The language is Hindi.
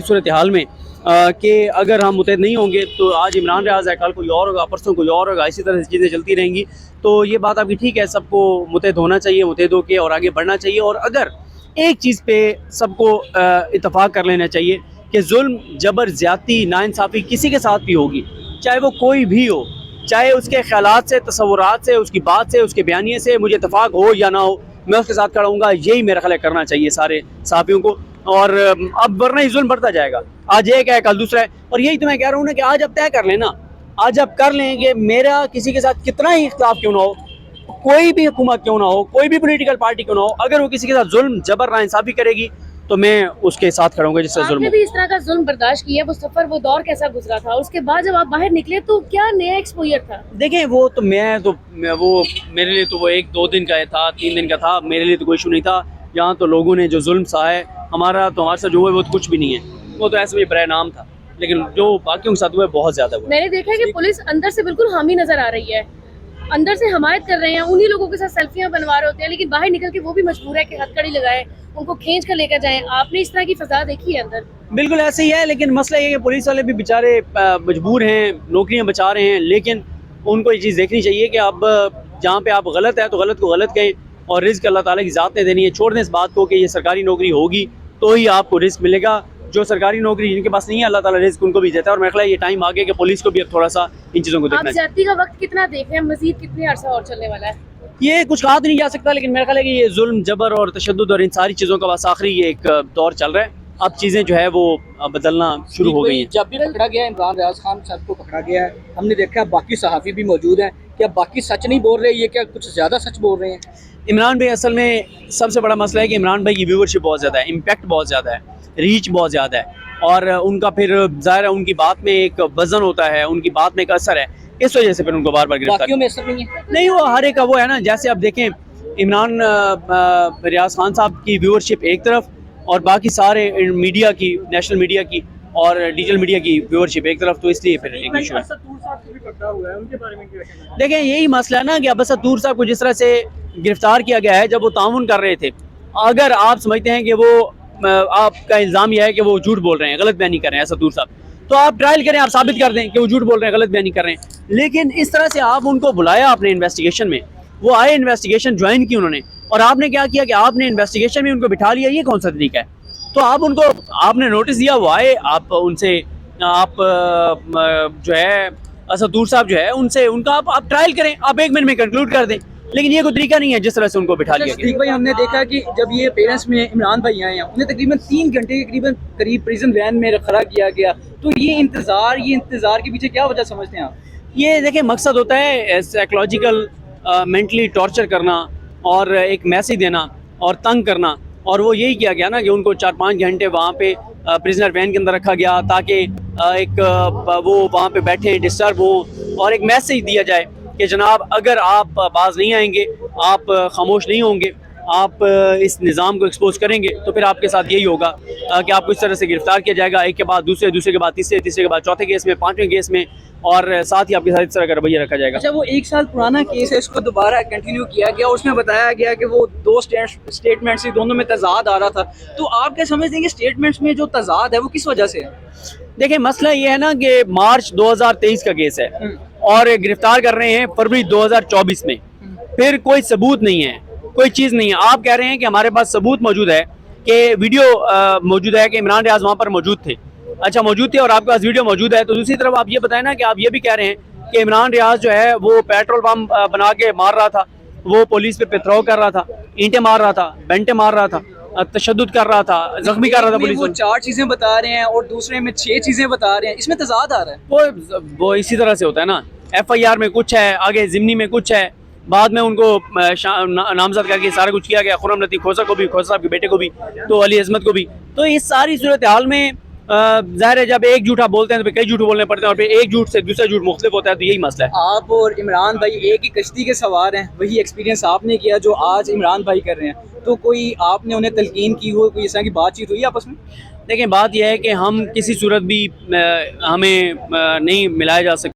सूरत हाल में कि अगर हम मुतहद नहीं होंगे तो आज इमरान रियाज है, कल कोई और होगा, परसों कोई और होगा, इसी तरह से चीज़ें चलती रहेंगी। तो ये बात आपकी ठीक है, सबको मुतहद होना चाहिए, मुतहद होकर और आगे बढ़ना चाहिए। और अगर एक चीज़ पे सबको इत्तफाक कर लेना चाहिए कि जुल्म, जबर, ज़्यादती, नाइंसाफ़ी किसी के साथ भी होगी, चाहे वो कोई भी हो, चाहे उसके ख्यालात से, तसव्वुरात से, उसकी बात से, उसके बयानिए से मुझे इत्तफाक हो या ना हो, मैं उसके साथ खड़ा हूँगा। यही मेरा ख्याल करना चाहिए सारे सहाफ़ियों को। और अब वरना ही जुल्म बढ़ता जाएगा, आज एक है कल दूसरा है। और यही तो मैं कह रहा हूँ ना कि आज अब तय कर लेना, आज अब कर लें कि मेरा किसी के साथ कितना ही इख्तिलाफ क्यों ना हो, कोई भी हुकूमत क्यों ना हो, कोई भी पॉलिटिकल पार्टी क्यों ना हो, अगर वो किसी के साथ जुल्म, जबर, नाइंसाफ़ी करेगी तो मैं उसके साथ खड़ा हूँगा जिससे जुल्म। आपने भी इस तरह का जुल्म बर्दाश्त किया, वो सफर, वो दौर कैसा गुजरा था? उसके बाद जब आप बाहर निकले तो क्या नया एक्सपोजर था? देखें, वो तो वो मेरे लिए तो वो 1-2 दिन का था, 3 दिन का था, मेरे लिए तो कोई इशू नहीं था। यहाँ तो लोगों ने जो जुल्म सहा है, हमारा तो हमारे साथ जो हुआ है वो तो कुछ भी नहीं है, वो तो ऐसे भी बराए नाम था, लेकिन जो बाकियों के साथ हुआ है बहुत ज़्यादा हुआ है। मैंने देखा है कि पुलिस अंदर से बिल्कुल हामी नजर आ रही है, अंदर से हमायत कर रहे हैं, उन्हीं लोगों के साथ सेल्फियां बनवा रहे होते हैं, लेकिन बाहर निकल के वो भी मजबूर है कि हथकड़ी लगाए, उनको खींच कर लेकर जाएं। आपने इस तरह की फजा देखी है अंदर? बिल्कुल ऐसे ही है, लेकिन मसला ये है कि पुलिस वाले भी बेचारे मजबूर हैं, नौकरियां बचा रहे हैं, लेकिन उनको ये चीज़ देखनी चाहिए कि अब जहाँ पे आप गलत है तो गलत को गलत कहें, और रिस्क अल्लाह ताला की ज़ात ने देनी है। छोड़ दें इस बात को कि ये सरकारी नौकरी होगी तो ही आपको रिस्क मिलेगा। जो सरकारी नौकरी जिनके पास नहीं है, अल्लाह ताला रिस्क उनको भी देता है। और मेरा ख्याल है ये टाइम आ गया कि पुलिस को भी अब थोड़ा सा इन चीज़ों को आप देखना चाहिए। ज्यादती का वक्त कितना देख रहे हैं? मजीद कितने अरसा और चलने वाला है? ये कुछ कहा तो नहीं जा सकता, लेकिन मेरा ख्याल है कि ये जुल्म, जबर और तशद्दुद और इन सारी चीज़ों का बस आखिरी ये एक दौर चल रहा है। अब चीज़ें जो है वो बदलना शुरू हो गई हैं। जब भी पकड़ा गया इमरान रियाज खान साहब को पकड़ा गया है, हमने देखा बाकी सहाफ़ी भी मौजूद हैं, क्या बाकी सच नहीं बोल रहे, ये क्या कुछ ज़्यादा सच बोल रहे हैं? इमरान भाई, असल में सबसे बड़ा मसला है कि इमरान भाई की व्यूवरशिप बहुत ज़्यादा है, इम्पैक्ट बहुत ज़्यादा है, रीच बहुत ज़्यादा है, और उनका फिर ज़ाहिर है उनकी बात में एक वज़न होता है, उनकी बात में एक असर है, इस वजह से फिर उनको बार बार गिरफ्तार। बाकियों में असर नहीं है? नहीं, वो हर एक का वो है ना, जैसे आप देखें इमरान रियाज खान साहब की व्यूवरशिप एक तरफ और बाकी सारे मीडिया की, नेशनल मीडिया की और डिजिटल मीडिया की व्यूवरशिप एक तरफ, तो इसलिए फिर एक इशू है। देखें, यही मसला है ना कि अब्बास तूर साहब को जिस तरह से गिरफ्तार किया गया है जब वो ताउन कर रहे थे, अगर आप समझते हैं कि वो आपका इल्ज़ाम यह है कि वो झूठ बोल रहे हैं, गलत बयानी कर रहे हैं असदूर साहब, तो आप ट्रायल करें, आप साबित कर दें कि वो झूठ बोल रहे हैं, गलत बयानी कर रहे हैं। लेकिन इस तरह से आप उनको बुलाया आपने इन्वेस्टिगेशन में, वो आए, इन्वेस्टिगेशन ज्वाइन की उन्होंने, और आपने क्या किया कि आपने इन्वेस्टिगेशन में उनको बिठा लिया। ये कौन सा तरीका है? तो आप उनको, आपने नोटिस दिया, वो आए, आप उनसे आप जो है असदूर साहब जो है उनसे उनका आप ट्रायल करें, आप 1 मिनट में कंक्लूड कर दें। लेकिन ये कोई तरीका नहीं है जिस तरह से उनको बिठा लिया गया। भाई, हमने देखा कि जब ये पेरेंट्स में इमरान भाई आए हैं, उन्हें तकरीबन 3 घंटे के करीब प्रिजन वैन में खड़ा किया गया, तो ये इंतजार के पीछे क्या वजह समझते हैं आप? ये देखिए, मकसद होता है साइकोलॉजिकल, मेंटली टॉर्चर करना और एक मैसेज देना और तंग करना। और वो यही किया गया ना कि उनको 4-5 घंटे वहाँ पे प्रिजनर वैन के अंदर रखा गया ताकि एक वो वहाँ पे बैठे, डिस्टर्ब हो, और एक मैसेज दिया जाए कि जनाब अगर आप बाज नहीं आएंगे, आप खामोश नहीं होंगे, आप इस निज़ाम को एक्सपोज करेंगे, तो फिर आपके साथ यही होगा कि आपको इस तरह से गिरफ्तार किया जाएगा, एक के बाद दूसरे, दूसरे के बाद तीसरे, तीसरे के बाद चौथे केस में, 5वें केस में, और साथ ही आपके साथ इस तरह का रवैया रखा जाएगा। अच्छा, वो 1 साल पुराना केस है, इसको दोबारा कंटिन्यू किया गया, उसमें बताया गया कि वो 2 स्टेटमेंट्स से दोनों में तजाद आ रहा था, तो आप क्या समझते हैं कि स्टेटमेंट्स में जो तजाद है वो किस वजह से है? देखिए, मसला ये है ना कि मार्च 2023 का केस है और गिरफ्तार कर रहे हैं फरवरी 2024 में, फिर कोई सबूत नहीं है, कोई चीज़ नहीं है। आप कह रहे हैं कि हमारे पास सबूत मौजूद है, कि वीडियो मौजूद है कि इमरान रियाज वहाँ पर मौजूद थे। अच्छा, मौजूद थे और आपके पास वीडियो मौजूद है, तो दूसरी तरफ आप ये बताएं ना कि आप ये भी कह रहे हैं कि इमरान रियाज जो है वो पेट्रोल पम्प बना के मार रहा था, वो पुलिस पे पथराव कर रहा था, ईंटें मार रहा था, बेंटे मार रहा था, तशद्दुद कर रहा था, जख्मी कर रहा था पुलिस वो 4 चीजें बता रहे हैं और दूसरे में 6 चीजें बता रहे हैं, इसमें तजाद आ रहा है। वो इसी तरह से होता है ना, FIR में कुछ है, आगे ज़िमनी में कुछ है, बाद में उनको नामजद करके सारा कुछ किया गया, खुर्रम लतीफ़ खोसा को भी, खोसा साहब के बेटे को भी, तो अली अज़मत को भी। तो इस सारी सूरत हाल में ज़ाहिर है जब एक झूठा बोलते हैं तो फिर कई झूठ बोलने पड़ते हैं, और फिर एक झूठ से दूसरा झूठ मुख्तलिफ होता है, तो यही मसला है। आप और इमरान भाई एक ही कश्ती के सवार हैं, वही एक्सपीरियंस आपने किया जो आज इमरान भाई कर रहे हैं, तो कोई आपने उन्हें तलकीन की हो, कोई इस तरह की बातचीत हुई आपस में? देखिए, बात यह है कि हम किसी सूरत भी हमें नहीं मिलाया जा सकता।